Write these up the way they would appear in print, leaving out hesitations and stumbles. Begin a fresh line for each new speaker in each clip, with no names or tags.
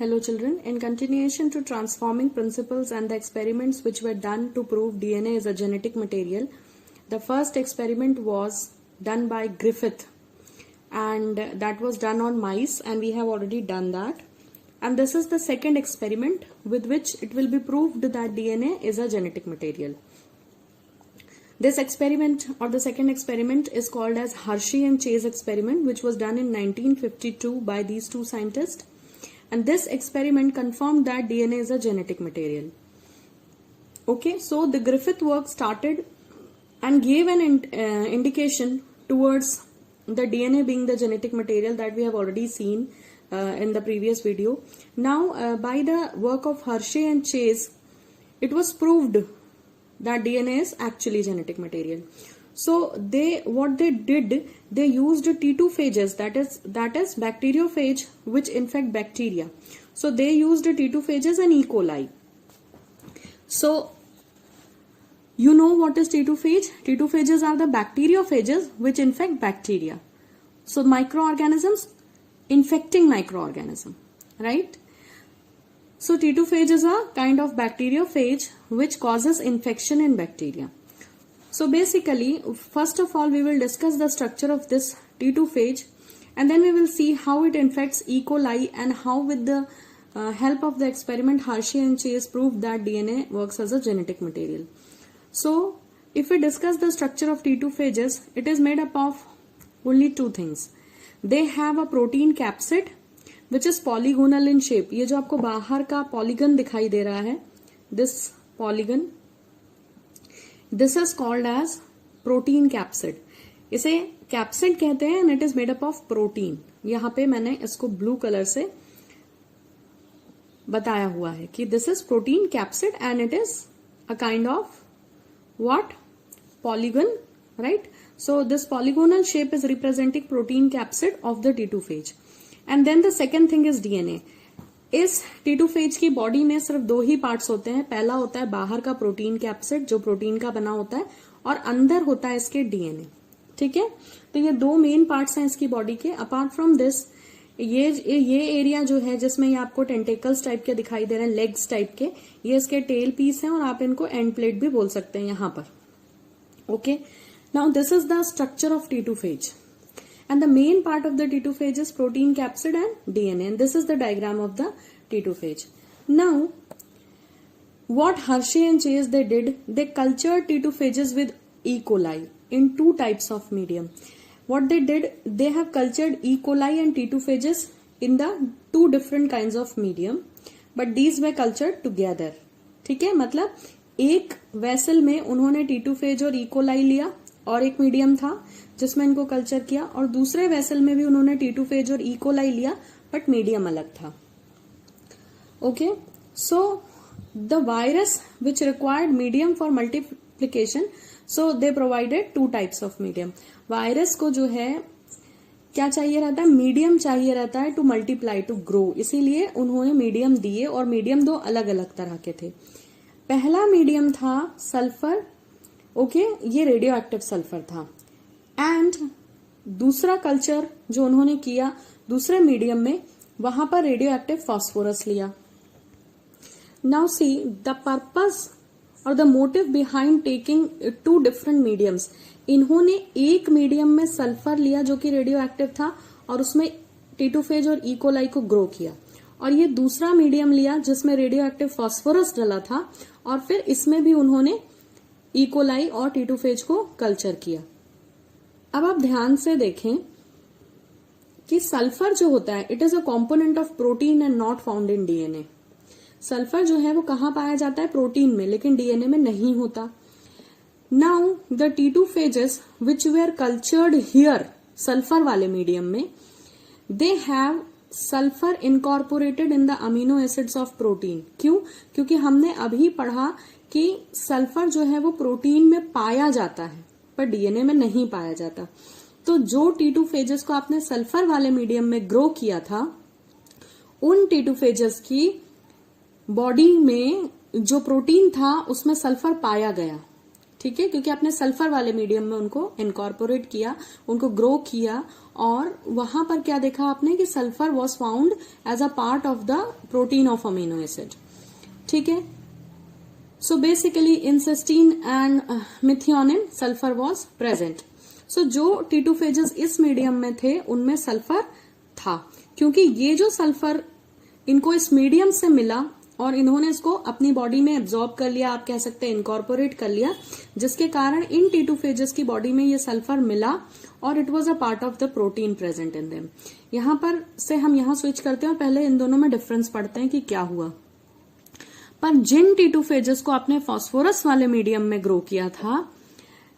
Hello children, in continuation to transforming principles and the experiments which were done to prove DNA is a genetic material, the first experiment was done by Griffith and that was done on mice, and we have already done that. And this is the second experiment with which it will be proved that DNA is a genetic material. This experiment or the second experiment is called as Hershey and Chase experiment, which was done in 1952 by these two scientists. And this experiment confirmed that DNA is a genetic material. Okay, so the Griffith work started and gave an indication towards the DNA being the genetic material that we have already seen in the previous video. Now, by the work of Hershey and Chase, it was proved that DNA is actually genetic material. So what they did, they used T2 phages, that is bacteriophage which infect bacteria. So they used T2 phages and E. coli. So you know what is T2 phage? T2 phages are the bacteriophages which infect bacteria. So microorganisms infecting microorganism, right? So T2 phage is a kind of bacteriophage which causes infection in bacteria. So basically, first of all, we will discuss the structure of this T2 phage, and then we will see how it infects E. coli and how with the help of the experiment Hershey and Chase proved that DNA works as a genetic material. So if we discuss the structure of T2 phages, it is made up of only two things. They have a protein capsid which is polygonal in shape. ये जो आपको बाहर का polygon दिखाई दे रहा है, this polygon, this is called as protein capsid. इसे capsid कहते हैं and it is made up of protein. यहाँ पे मैंने इसको blue color से बताया हुआ है कि this is protein capsid and it is a kind of what? Polygon, right? So this polygonal shape is representing protein capsid of the T2 phage. And then the second thing is DNA. इस T2 phage की body में सिर्फ दो ही parts होते हैं. पहला होता है बाहर का प्रोटीन कैप्सिड जो प्रोटीन का बना होता है, और अंदर होता है इसके डीएनए. ठीक है, तो ये दो मेन पार्ट्स हैं इसकी बॉडी के. अपार्ट फ्रॉम दिस, ये एरिया जो है जिसमें ये आपको टेंटेकल्स टाइप के दिखाई दे रहे हैं, लेग्स टाइप के, ये इसके टेल पीस हैं और आप इनको एंड प्लेट भी बोल सकते हैं यहाँ पर. Okay, now this is the structure of T2 phage. And the main part of the T2 phage is protein capsid and DNA. And this is the diagram of the T2 phage. Now, what Hershey and Chase they did, they cultured T2 phages with E. coli in two types of medium. What they did, they have cultured E. coli and T2 phages in the two different kinds of medium, but these were cultured together. ठीक है, मतलब एक vessel में उन्होंने T2 phage और E. coli लिया और एक मीडियम था जिसमें इनको कल्चर किया, और दूसरे वेसल में भी उन्होंने T2 phage और E. coli लिया बट मीडियम अलग था. Okay, so the virus which required medium for multiplication, so they provided two types of medium. Virus को जो है क्या चाहिए रहता है? मीडियम चाहिए रहता है टू मल्टीप्लाई, टू ग्रो. इसीलिए उन्होंने मीडियम दिए, और मीडियम दो अलग अलग तरह के थे. पहला मीडियम था सल्फर. ओके, ये रेडियो एक्टिव सल्फर था. एंड दूसरा कल्चर जो उन्होंने किया दूसरे मीडियम में, वहां पर रेडियो एक्टिव फास्फोरस लिया. नाउ सी द पर्पस और the motive behind taking two different mediums. इन्होंने एक मीडियम में सल्फर लिया जो कि रेडियो एक्टिव था और उसमें T2 phage और E. coli को ग्रो किया, और ये दूसरा मीडियम लिया जिसमें रेडियो एक्टिव फास्फोरस डला था, और फिर इसमें भी उन्होंने E. coli और T2 phage को कल्चर किया. अब आप ध्यान से देखें कि सल्फर जो होता है, it is a component of protein and not found in DNA. Sulphur जो है वो कहाँ पाया जाता है? प्रोटीन में, लेकिन डीएनए में नहीं होता. Now the T2 phages which were cultured here, sulphur वाले मीडियम में, they have sulphur incorporated in the amino acids of protein. क्यों? क्योंकि हमने अभी पढ़ा कि सल्फर जो है वो प्रोटीन में पाया जाता है पर डीएनए में नहीं पाया जाता. तो जो T2 phages को आपने सल्फर वाले मीडियम में ग्रो किया था, उन T2 phages की बॉडी में जो प्रोटीन था उसमें सल्फर पाया गया. ठीक है, क्योंकि आपने सल्फर वाले मीडियम में उनको इनकॉर्पोरेट किया, उनको ग्रो किया, और वहां पर क्या देखा आपने कि sulphur was found as a part of the protein of amino acid. ठीक है, so basically in cysteine and methionine sulphur was present. So जो टीटोफेजेस इस मीडियम में थे उनमें सल्फर था, क्योंकि ये जो सल्फर इनको इस मीडियम से मिला और इन्होंने इसको अपनी बॉडी में एब्जॉर्ब कर लिया, आप कह सकते हैं इनकॉर्पोरेट कर लिया, जिसके कारण इन टीटोफेजेस की बॉडी में ये सल्फर मिला और it was a part of the protein present in them. यहां पर से हम यहां स्विच करते हैं और पहले इन दोनों में डिफरेंस पढ़ते हैं कि क्या हुआ। पर जिन टीटोफेजेस को आपने फास्फोरस वाले मीडियम में ग्रो किया था,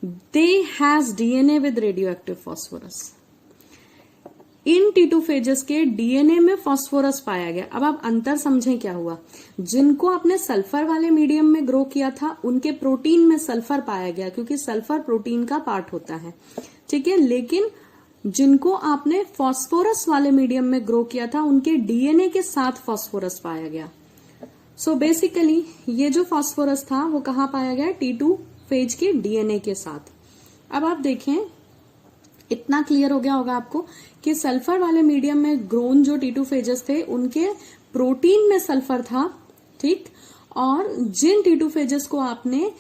they has DNA with radioactive phosphorus. इन टीटोफेजेस के डीएनए में फास्फोरस पाया गया। अब आप अंतर समझें क्या हुआ। जिनको आपने सल्फर वाले मीडियम में ग्रो किया था उनके प्रोटीन में सल्फर पाया गया, क्योंकि सल्फर प्रोटीन का पार्ट होता है। ठीक है, लेकिन जिनको आपने फास्फोरस वाले मीडियम में ग्रो किया था उनके डीएनए के साथ फास्फोरस पाया गया। सो बेसिकली ये जो फास्फोरस था वो कहाँ पाया गया, T2 फेज के डीएनए के साथ। अब आप देखें, इतना क्लियर हो गया होगा आपको कि सल्फर वाले मीडियम में ग्रोन जो T2 फेजेस थे उनके प्रोटीन में सल्फर था, ठीक, और जिन T2 फेजेस को आपने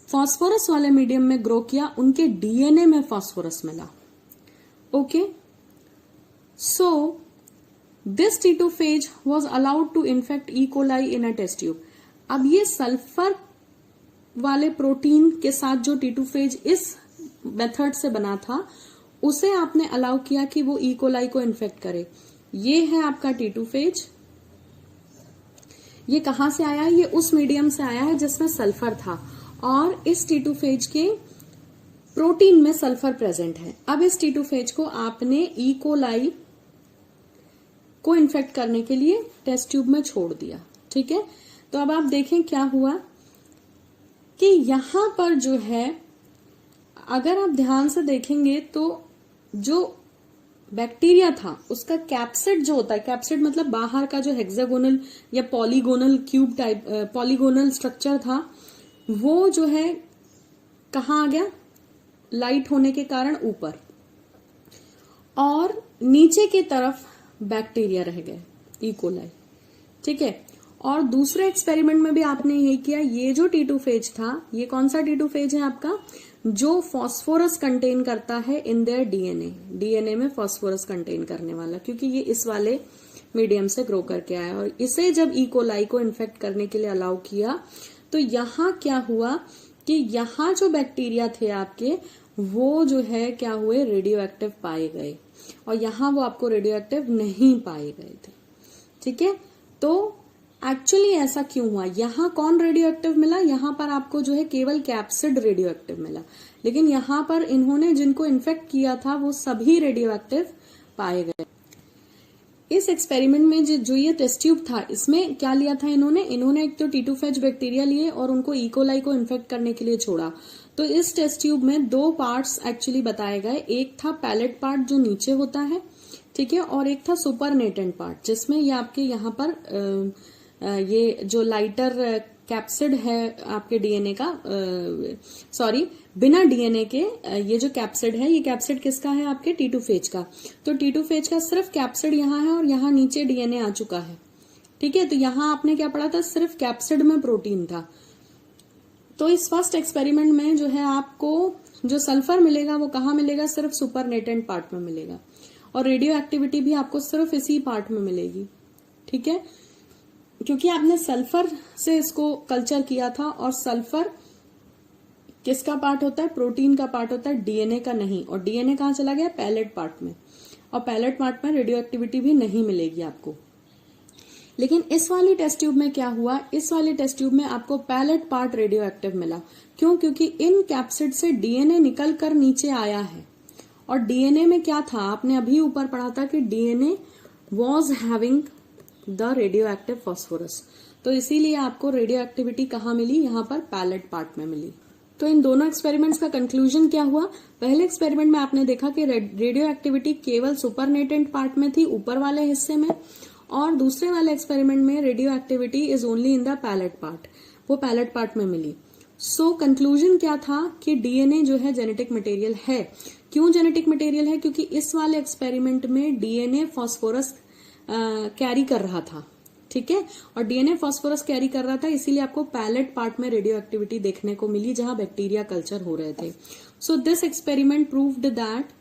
फास्फोरस वाले मीडियम में ग्रो किया उनके डीएनए में फास्फोरस मिला। Okay, so this T2 phage was allowed to infect E. coli in a test tube। अब ये सल्फर वाले प्रोटीन के साथ जो T2 phage इस मेथड से बना था उसे आपने अलाउ किया कि वो E. coli को इन्फेक्ट करे। ये है आपका T2 phage। ये कहां से आया है, ये उस मीडियम से आया है जिसमें सल्फर था और इस T2 phage के प्रोटीन में सल्फर प्रेजेंट है। अब इस T2 phage को आपने E. coli को इन्फेक्ट करने के लिए टेस्ट ट्यूब में छोड़ दिया। ठीक है, तो अब आप देखें क्या हुआ कि यहां पर जो है, अगर आप ध्यान से देखेंगे तो जो बैक्टीरिया था उसका कैप्सिड जो होता है, कैप्सिड मतलब बाहर का जो हेक्सागोनल या polygonal cube type polygonal structure था, वो जो है कहाँ आ गया, लाइट होने के कारण ऊपर, और नीचे की तरफ बैक्टीरिया रह गए ई कोलाई। ठीक है, और दूसरे एक्सपेरिमेंट में भी आपने यही किया। ये जो T2 फेज था, ये कौन सा T2 फेज है आपका, जो फास्फोरस कंटेन करता है इन देयर डीएनए, डीएनए में फास्फोरस कंटेन करने वाला, क्योंकि ये इस वाले मीडियम से ग्रो करके आया और इसे जब ई कोलाई को इन्फेक्ट करने के लिए अलाउ किया तो यहां क्या हुआ कि यहां जो बैक्टीरिया थे आपके वो जो है क्या हुए, रेडियो एक्टिव पाए गए, और यहां वो आपको रेडियो एक्टिव नहीं पाए गए थे। ठीक है, तो एक्चुअली ऐसा क्यों हुआ, यहां कौन रेडियो एक्टिव मिला, यहां पर आपको जो है केवल कैप्सिड रेडियो एक्टिव मिला, लेकिन यहां पर इन्होंने जिनको इन्फेक्ट किया था वो सभी रेडियो एक्टिव पाए गए। इस एक्सपेरिमेंट में जो ये टेस्ट ट्यूब था, इसमें क्या लिया था इन्होंने एक तो T2 फेज बैक्टीरिया लिए और उनको ई कोलाई को इन्फेक्ट करने के लिए छोड़ा। तो इस टेस्ट ट्यूब में दो पार्ट्स एक्चुअली बताए गए, एक था पैलेट पार्ट जो नीचे होता है, ठीक है, और एक था सुपरनेटेंट पार्ट जिसमें ये आपके यहाँ पर ये जो लाइटर कैप्सिड है आपके डीएनए का, सॉरी बिना डीएनए के ये जो कैप्सिड है, ये कैप्सिड किसका है, आपके T2 फेज का। तो T2 फेज का सिर्फ कैप्सिड यहाँ है और यहाँ नीचे डीएनए आ चुका है। ठीक है, तो यहाँ आपने क्या पढ़ा था, सिर्फ कैप्सिड में प्रोटीन था। तो इस फर्स्ट एक्सपेरिमेंट में जो है आपको जो सल्फर मिलेगा वो कहाँ मिलेगा, सिर्फ सुपरनेटेंट पार्ट में मिलेगा, और रेडियो एक्टिविटी भी आपको सिर्फ इसी पार्ट में मिलेगी। ठीक है, क्योंकि आपने सल्फर से इसको कल्चर किया था और सल्फर किसका पार्ट होता है, प्रोटीन का पार्ट होता है, डीएनए का नहीं, और डीएनए कहाँ चला गया, पैलेट पार्ट में, और पैलेट पार्ट में रेडियो एक्टिविटी भी नहीं मिलेगी आपको। लेकिन इस वाली टेस्ट ट्यूब में क्या हुआ, इस वाली टेस्ट ट्यूब में आपको पैलेट पार्ट रेडियो एक्टिव मिला। क्यों, क्योंकि इन कैप्सिड से डीएनए निकल कर नीचे आया है, और डीएनए में क्या था, आपने अभी ऊपर पढ़ा था कि DNA was having the radio active phosphorus, तो इसीलिए आपको रेडियो एक्टिविटी कहाँ मिली, यहाँ पर पैलेट पार्ट में मिली। तो इन दोनों एक्सपेरिमेंट्स का कंक्लूजन क्या हुआ, पहले एक्सपेरिमेंट में आपने देखा कि रेडियो एक्टिविटी केवल सुपरनेटेंट पार्ट में थी, ऊपर वाले हिस्से में, और दूसरे वाले एक्सपेरिमेंट में radioactivity is only in the pellet part, वो पैलेट पार्ट में मिली। सो कंक्लूजन क्या था कि डीएनए जो है जेनेटिक मटेरियल है। क्यों जेनेटिक मटेरियल है? क्योंकि इस वाले एक्सपेरिमेंट में डीएनए फास्फोरस कैरी कर रहा था, ठीक है, और डीएनए फास्फोरस कैरी कर रहा था, इसीलिए आपको पैलेट पार्ट में रेडियो एक्टिविटी देखने को मिली जहां बैक्टीरिया कल्चर हो रहे थे। So this experiment proved that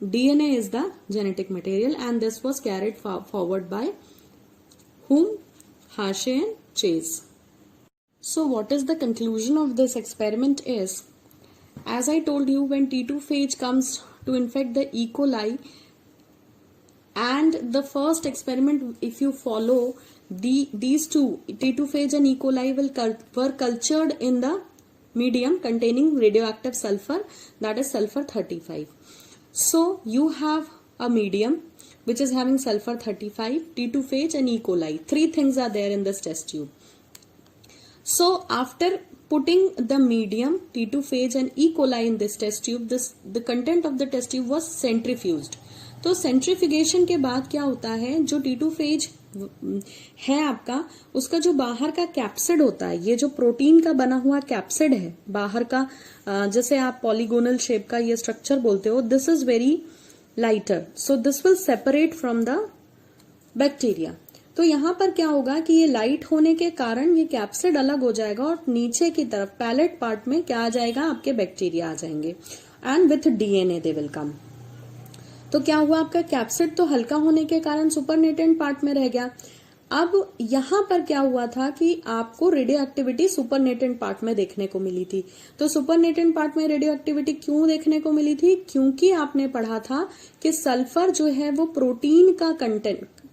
DNA is the genetic material and this was carried forward by whom? Hershey and Chase. So what is the conclusion of this experiment is, as I told you, when T2 phage comes to infect the E. coli, and the first experiment, if you follow these two, T2 phage and E. coli were cultured in the medium containing radioactive sulfur, that is sulfur 35. So you have a medium which is having sulfur 35, T2 phage and E. coli. Three things are there in this test tube. So after putting the medium T2 phage and E. coli in this test tube, the content of the test tube was centrifuged. तो centrifugation के बाद क्या होता है, जो T2 phage है आपका, उसका जो बाहर का कैप्सिड होता है, ये जो प्रोटीन का बना हुआ कैप्सिड है बाहर का, जैसे आप पॉलीगोनल शेप का ये स्ट्रक्चर बोलते हो, this is very lighter, so this will separate from the bacteria. तो यहां पर क्या होगा कि ये लाइट होने के कारण ये कैप्सिड अलग हो जाएगा और नीचे की तरफ पैलेट पार्ट में क्या आ जाएगा, आपके बैक्टीरिया आ जाएंगे and with DNA they will come. तो क्या हुआ, आपका कैप्सिड तो हल्का होने के कारण सुपरनेटेंट पार्ट में रह गया। अब यहां पर क्या हुआ था कि आपको रेडियो एक्टिविटी सुपरनेटेंट पार्ट में देखने को मिली थी। तो सुपरनेटेंट पार्ट में रेडियो एक्टिविटी क्यों देखने को मिली थी? क्योंकि आपने पढ़ा था कि सल्फर जो है वो प्रोटीन का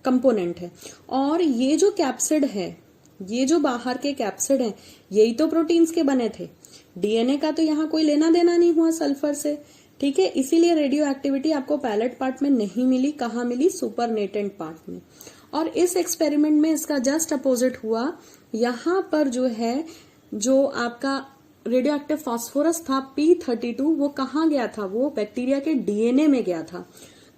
कंपोनेंट है, और ये जो कैप्सिड है, ये जो बाहर के कैप्सिड है, यही तो प्रोटीन्स के बने थे। डीएनए का तो यहाँ कोई लेना देना नहीं हुआ सल्फर से, ठीक है, इसीलिए रेडियो एक्टिविटी आपको पैलेट पार्ट में नहीं मिली। कहाँ मिली? सुपरनेटेंट पार्ट में। और इस एक्सपेरिमेंट में इसका जस्ट अपोजिट हुआ। यहां पर जो है, जो आपका रेडियो एक्टिव फास्फोरस था P32, वो कहाँ गया था? वो बैक्टीरिया के डीएनए में गया था।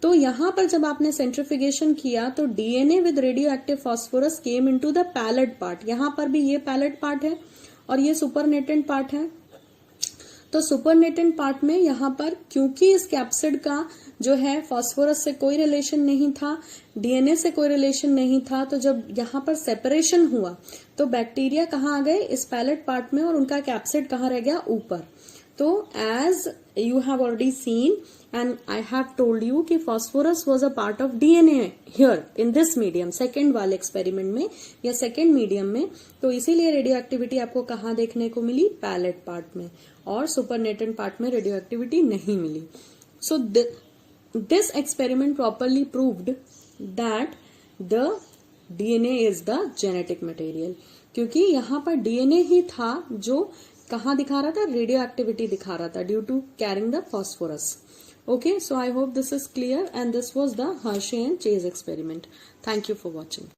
तो यहां पर जब आपने सेंट्रीफ्यूगेशन किया तो DNA with radioactive phosphorus came into the pellet part. यहां पर भी ये पैलेट पार्ट है और ये सुपरनेटेंट पार्ट है। तो सुपरनेटेंट पार्ट में यहां पर, क्योंकि इस कैप्सिड का जो है फास्फोरस से कोई रिलेशन नहीं था, डीएनए से कोई रिलेशन नहीं था, तो जब यहां पर सेपरेशन हुआ तो बैक्टीरिया कहाँ आ गए? इस पैलेट पार्ट में, और उनका कैप्सिड कहाँ रह गया? ऊपर। तो as you have already seen and I have told you कि phosphorus was a part of DNA here in this medium, second वाले एक्सपेरिमेंट में या सेकेंड मीडियम में। तो इसीलिए रेडियो एक्टिविटी आपको कहाँ देखने को मिली? पैलेट पार्ट में, और सुपरनेटेंट पार्ट में रेडियो एक्टिविटी नहीं मिली। सो this experiment properly proved that the DNA is the genetic material, क्योंकि यहाँ पर DNA ही था जो कहाँ दिखा रहा था? रेडियो एक्टिविटी दिखा रहा था, due to carrying the phosphorus. Okay, so I hope this is clear, and this was the Hershey and Chase experiment. Thank you for watching.